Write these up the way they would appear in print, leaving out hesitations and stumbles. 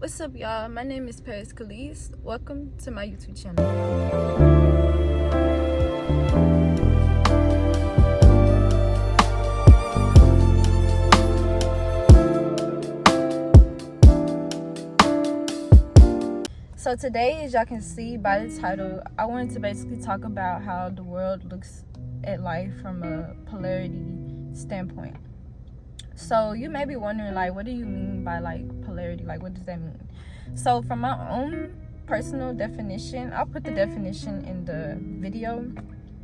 What's up, y'all? My name is Paris Khalees. Welcome to my YouTube channel. So today, as y'all can see by the title, I wanted to basically talk about how the world looks at life from a polarity standpoint. So you may be wondering, like, what do you mean by like polarity? Like, what does that mean? So from my own personal definition, I'll put the definition in the video,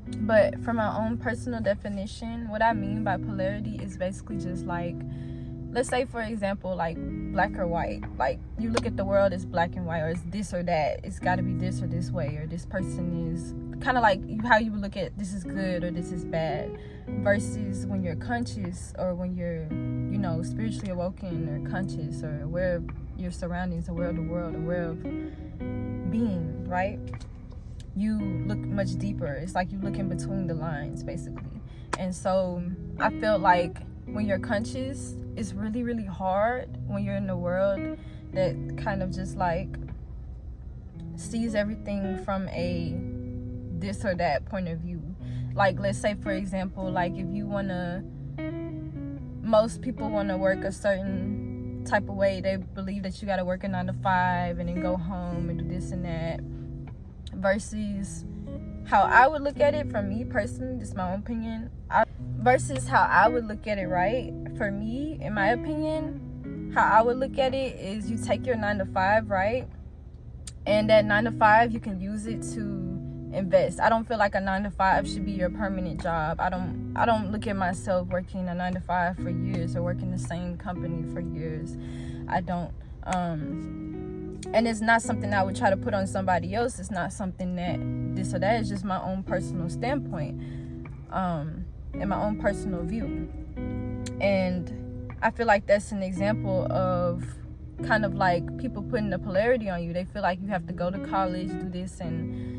but from my own personal definition, what I mean by polarity is basically just like, let's say for example, like black or white. Like you look at the world as black and white, or it's this or that, it's got to be this or this way, or this person is kind of like how you would look at this is good or this is bad, versus when you're conscious, or when you're, you know, spiritually awoken or conscious, or aware of your surroundings, aware of the world, aware of being, right? You look much deeper. It's like you look in between the lines, basically. And so I feel like when you're conscious, it's really, really hard when you're in a world that kind of just like sees everything from a this or that point of view. Like, let's say for example, like if you most people want to work a certain type of way. They believe that you got to work a 9 to 5 and then go home and do this and that, versus how I would look at it. For me personally, this is my own opinion, versus how I would look at it, right? For me, in my opinion, how I would look at it is you take your 9 to 5, right? And that 9 to 5, you can use it to invest. I don't feel like a 9 to 5 should be your permanent job. I don't look at myself working a 9 to 5 for years, or working the same company for years. I don't. And it's not something I would try to put on somebody else. It's not something that this or that. It's just my own personal standpoint, and my own personal view. And I feel like that's an example of kind of like people putting the polarity on you. They feel like you have to go to college, do this, and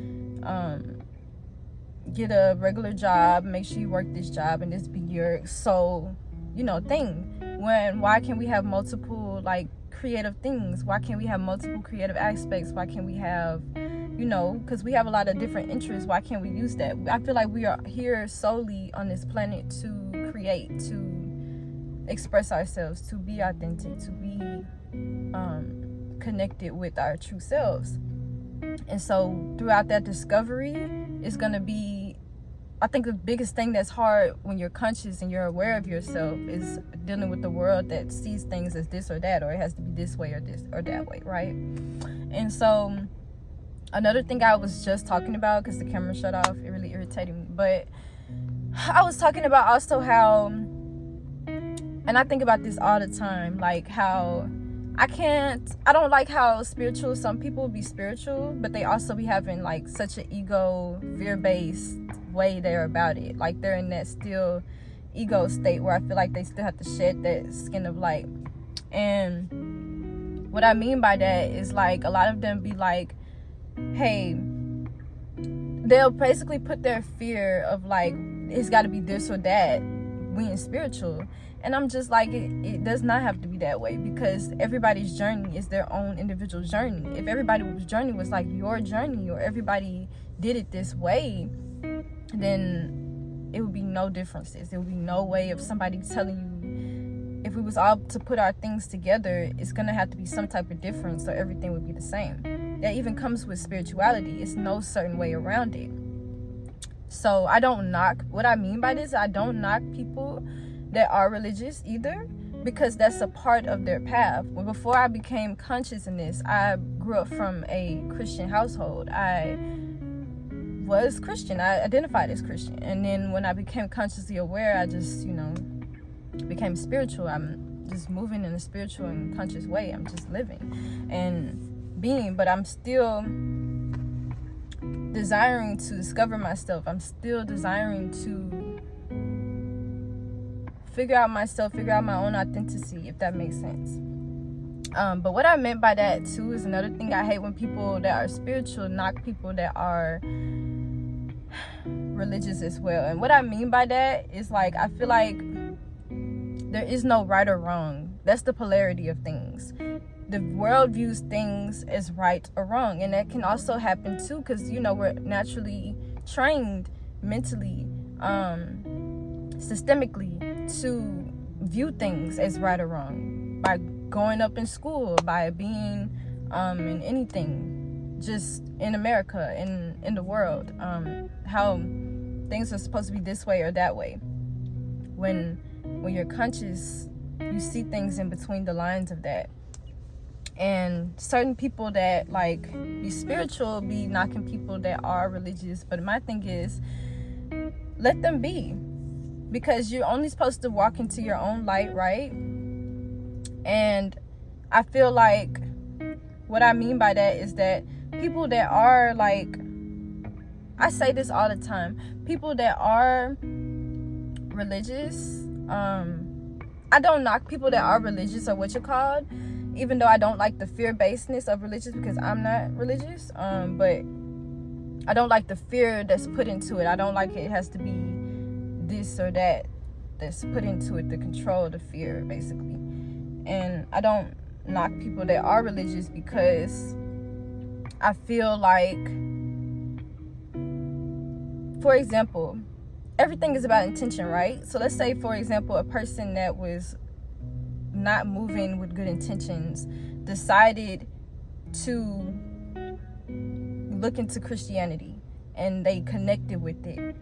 get a regular job, make sure you work this job, and this be your sole, you know, thing. Why can't we have multiple like creative things? Why can't we have multiple creative aspects? Why can't we have, you know, because we have a lot of different interests, why can't we use that? I feel like we are here solely on this planet to create, to express ourselves, to be authentic, to be connected with our true selves. And so throughout that discovery, it's going to be, I think the biggest thing that's hard when you're conscious and you're aware of yourself is dealing with the world that sees things as this or that, or it has to be this way or this or that way, right? And so another thing I was just talking about, because the camera shut off, it really irritated me, but I was talking about also how, and I think about this all the time, like how I don't like how spiritual, some people be spiritual, but they also be having like such an ego, fear-based way they're about it. Like they're in that still ego state where I feel like they still have to shed that skin of light. And what I mean by that is like a lot of them be like, hey, they'll basically put their fear of like, it's got to be this or that being spiritual. And I'm just like, it does not have to be that way, because everybody's journey is their own individual journey. If everybody's journey was like your journey, or everybody did it this way, then it would be no differences. There would be no way of somebody telling you, if we was all to put our things together, it's going to have to be some type of difference, so everything would be the same. That even comes with spirituality. It's no certain way around it. So I don't knock, what I mean by this, I don't knock people that are religious either, because that's a part of their path. Well, before I became conscious in this, I grew up from a Christian household. I was Christian. I identified as Christian. And then when I became consciously aware, I just, you know, became spiritual. I'm just moving in a spiritual and conscious way. I'm just living and being, but I'm still desiring to discover myself. I'm still desiring to figure out myself, figure out my own authenticity, if that makes sense. But what I meant by that too is another thing I hate, when people that are spiritual knock people that are religious as well. And what I mean by that is like, I feel like there is no right or wrong. That's the polarity of things. the world views things as right or wrong. And that can also happen too, because we're naturally trained mentally, systemically, to view things as right or wrong by growing up in school, by being in anything, just in America, in the world, how things are supposed to be this way or that way. When you're conscious, you see things in between the lines of that. And certain people that like be spiritual be knocking people that are religious, but my thing is, let them be, because you're only supposed to walk into your own light, right? And I feel like what I mean by that is that people that are like, I say this all the time, people that are religious, I don't knock people that are religious or what you called, even though I don't like the fear-basedness of religious, because I'm not religious, but I don't like the fear that's put into it. I don't like it has to be this or that that's put into it to control the fear, basically. And I don't knock people that are religious, because I feel like, for example, everything is about intention, right? So let's say, for example, a person that was not moving with good intentions decided to look into Christianity, and they connected with it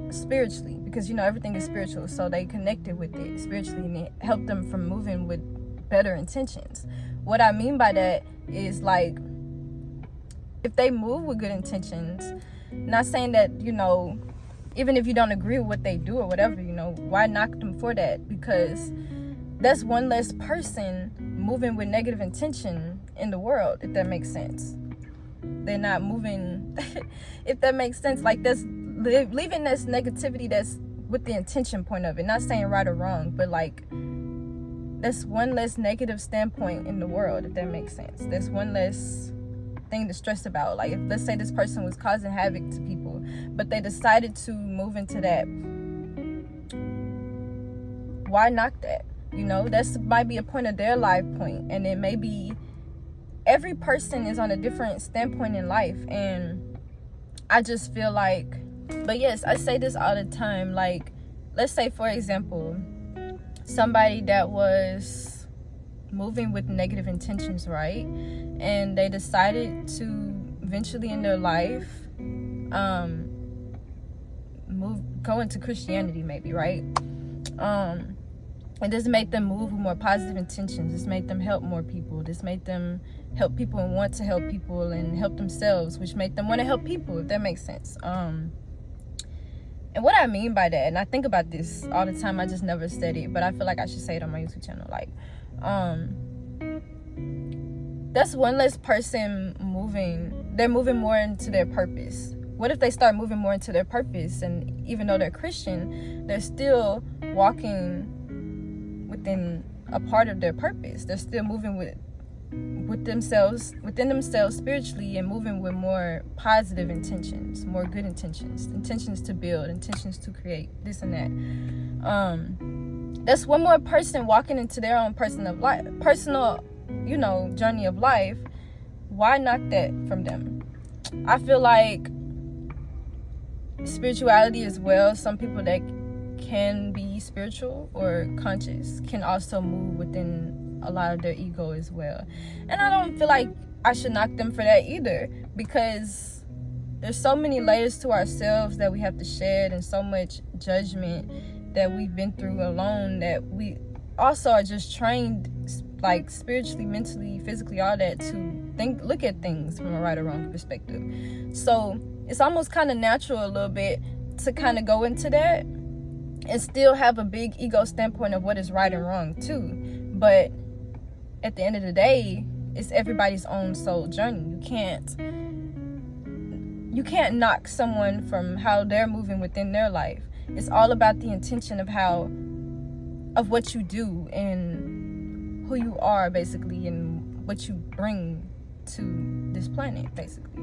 spiritually, because everything is spiritual, so they connected with it spiritually, and it helped them from moving with better intentions. What I mean by that is, like, if they move with good intentions, not saying that even if you don't agree with what they do or whatever, why knock them for that? Because that's one less person moving with negative intention in the world, if that makes sense. They're not moving, if that makes sense. Like, that's leaving this negativity that's with the intention point of it. Not saying right or wrong, but like, that's one less negative standpoint in the world, if that makes sense. There's one less thing to stress about. Like, if, let's say this person was causing havoc to people, but they decided to move into that, why knock that? That's might be a point of their life point, and it may be, every person is on a different standpoint in life. And I just feel like, but yes, I say this all the time, like, let's say, for example, somebody that was moving with negative intentions, right? And they decided to eventually in their life go into Christianity, maybe, right? And this made them move with more positive intentions. This made them help more people. This made them help people and want to help people and help themselves, which made them want to help people, if that makes sense. And what I mean by that, and I think about this all the time, I just never said it, but I feel like I should say it on my YouTube channel. Like, that's one less person moving. They're moving more into their purpose. What if they start moving more into their purpose, and even though they're Christian, they're still walking within a part of their purpose? They're still moving with themselves, within themselves spiritually, and moving with more positive intentions, more good intentions to build, intentions to create this and that. That's one more person walking into their own personal journey of life. Why knock that from them? I feel like spirituality as well, some people that can be spiritual or conscious can also move within a lot of their ego as well. And I don't feel like I should knock them for that either, because there's so many layers to ourselves that we have to shed, and so much judgment that we've been through alone, that we also are just trained, like, spiritually, mentally, physically, all that, to look at things from a right or wrong perspective. So it's almost kind of natural a little bit to kind of go into that and still have a big ego standpoint of what is right and wrong too. But at the end of the day, it's everybody's own soul journey. You can't knock someone from how they're moving within their life. It's all about the intention of what you do and who you are, basically, and what you bring to this planet, basically.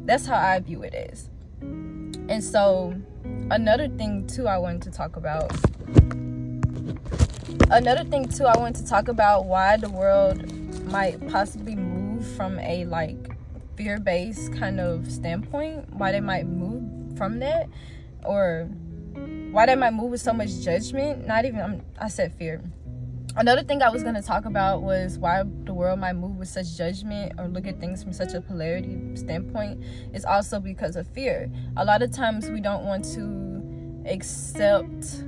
That's how I view it as. And so another thing too I wanted to talk about why the world might possibly move from a like fear-based kind of standpoint, why they might move from that, or why they might move with so much judgment. Not even, I said fear. Another thing I was going to talk about was why the world might move with such judgment or look at things from such a polarity standpoint is also because of fear. A lot of times we don't want to accept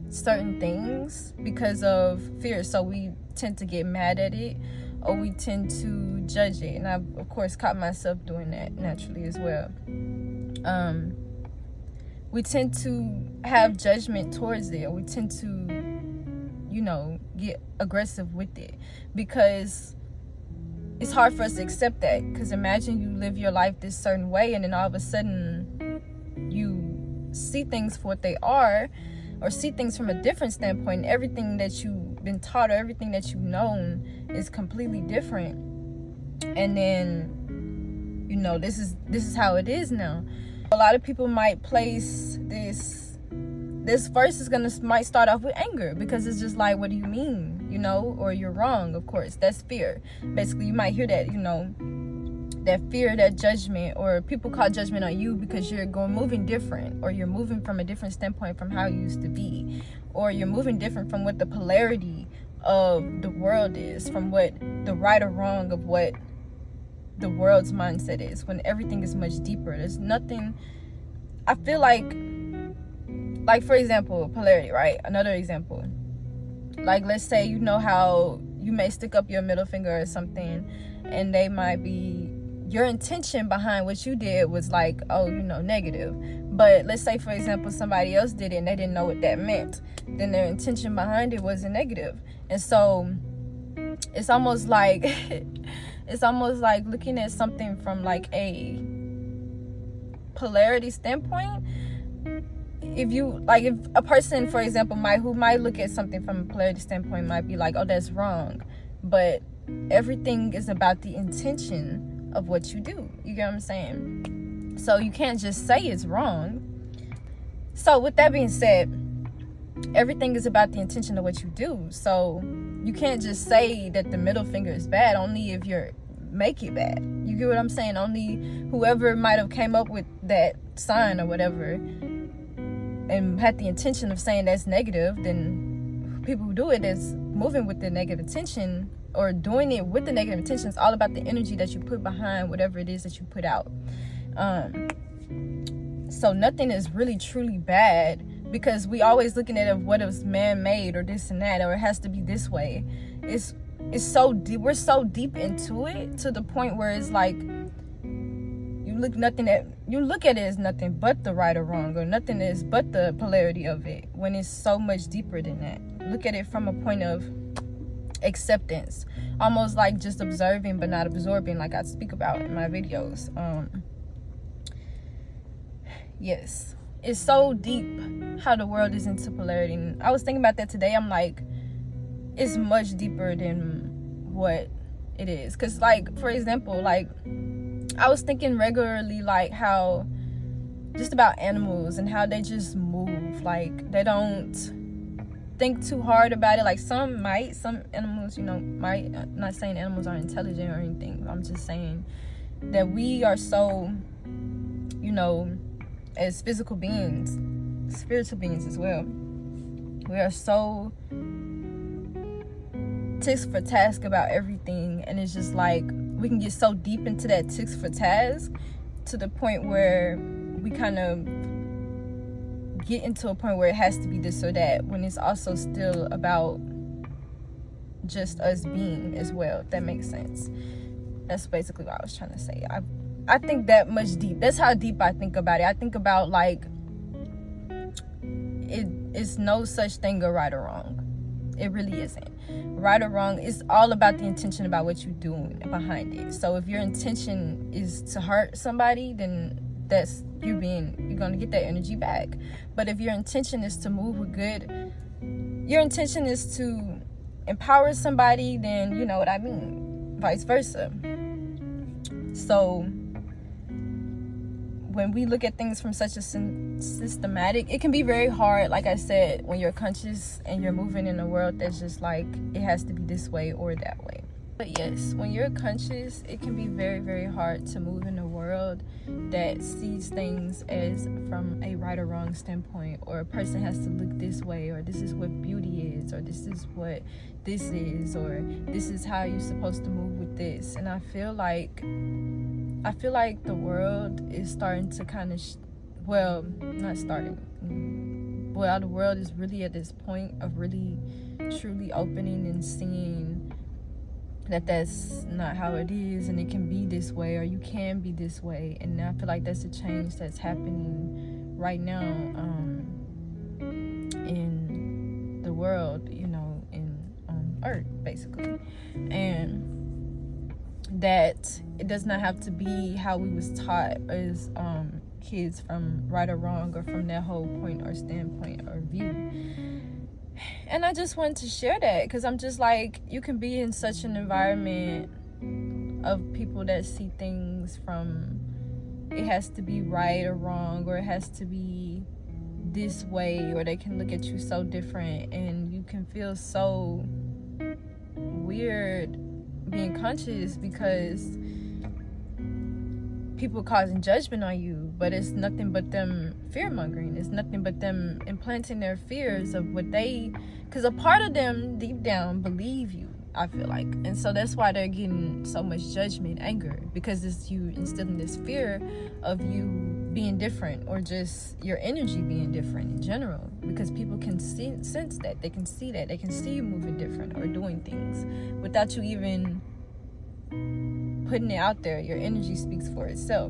certain things because of fear, so we tend to get mad at it, or we tend to judge it. And I've, of course, caught myself doing that naturally as well. We tend to have judgment towards it, or we tend to, get aggressive with it, because it's hard for us to accept that. Because imagine you live your life this certain way, and then all of a sudden you see things for what they are, or see things from a different standpoint. Everything that you've been taught or everything that you've known is completely different, and then this is how it is now. A lot of people might place this verse might start off with anger, because it's just like, what do you mean, or you're wrong. Of course, that's fear. Basically, you might hear that, that fear, that judgment, or people call judgment on you because you're moving different, or you're moving from a different standpoint from how you used to be, or you're moving different from what the polarity of the world is, from what the right or wrong of what the world's mindset is, when everything is much deeper. There's nothing, I feel like for example, polarity, right? Another example, like, let's say, how you may stick up your middle finger or something, and they might be, your intention behind what you did was like, negative. But let's say, for example, somebody else did it and they didn't know what that meant, then their intention behind it wasn't negative. And so it's almost like looking at something from like a polarity standpoint. If a person, for example, who might look at something from a polarity standpoint might be like, oh, that's wrong. But everything is about the intention of what you do. You get what I'm saying? So you can't just say it's wrong. So with that being said, everything is about the intention of what you do. So you can't just say that the middle finger is bad only if you're make it bad. You get what I'm saying? Only whoever might have came up with that sign or whatever and had the intention of saying that's negative, then people who do it is moving with the negative intention, or doing it with the negative intention. It's all about the energy that you put behind whatever it is that you put out. So nothing is really truly bad, because we always looking at what is man-made or this and that, or it has to be this way. It's so deep. We're so deep into it to the point where it's like you look at it as nothing but the right or wrong, or nothing is but the polarity of it, when it's so much deeper than that. Look at it from a point of acceptance, almost like just observing but not absorbing, like I speak about in my videos. Yes, it's so deep how the world is into polarity. And I was thinking about that today. I'm like, it's much deeper than what it is. Because, like, for example, like, I was thinking regularly, like, how just about animals and how they just move. Like, they don't think too hard about it. Like, some animals, might. I'm not saying animals aren't intelligent or anything. I'm just saying that we are so, as physical beings, spiritual beings as well, we are so ticks for task about everything. And it's just like, we can get so deep into that ticks for task to the point where we kind of get into a point where it has to be this or that, when it's also still about just us being as well, if that makes sense. That's basically what I was trying to say. I think that much deep. That's how deep I think about it. I think about, like, it's no such thing a right or wrong. It really isn't. Right or wrong, it's all about the intention about what you're doing behind it. So if your intention is to hurt somebody, then that's you're gonna get that energy back. But if your intention is to move with good, your intention is to empower somebody, then you know what I mean, vice versa. So when we look at things from such a systematic, it can be very hard, like I said, when you're conscious and you're moving in a world that's just like, it has to be this way or that way. But yes, when you're conscious, it can be very, very hard to move in a world that sees things as from a right or wrong standpoint, or a person has to look this way, or this is what beauty is, or this is what this is, or this is how you're supposed to move with this. And I feel like the world is starting to kind of not starting, well, the world is really at this point of really truly opening and seeing that that's not how it is, and it can be this way, or you can be this way. And I feel like that's a change that's happening right now in the world, in earth basically. And that it does not have to be how we was taught as kids, from right or wrong, or from that whole point or standpoint or view. And I just wanted to share that, because I'm just like, you can be in such an environment of people that see things from, it has to be right or wrong, or it has to be this way, or they can look at you so different, and you can feel so weird being conscious because people causing judgment on you, but it's nothing but them fear-mongering. It's nothing but them implanting their fears of what they, because a part of them deep down believe you, I feel like. And so that's why they're getting so much judgment, anger, because it's you instilling this fear of you being different, or just your energy being different in general, because people can sense that, they can see that, they can see you moving different or doing things without you even putting it out there. Your energy speaks for itself.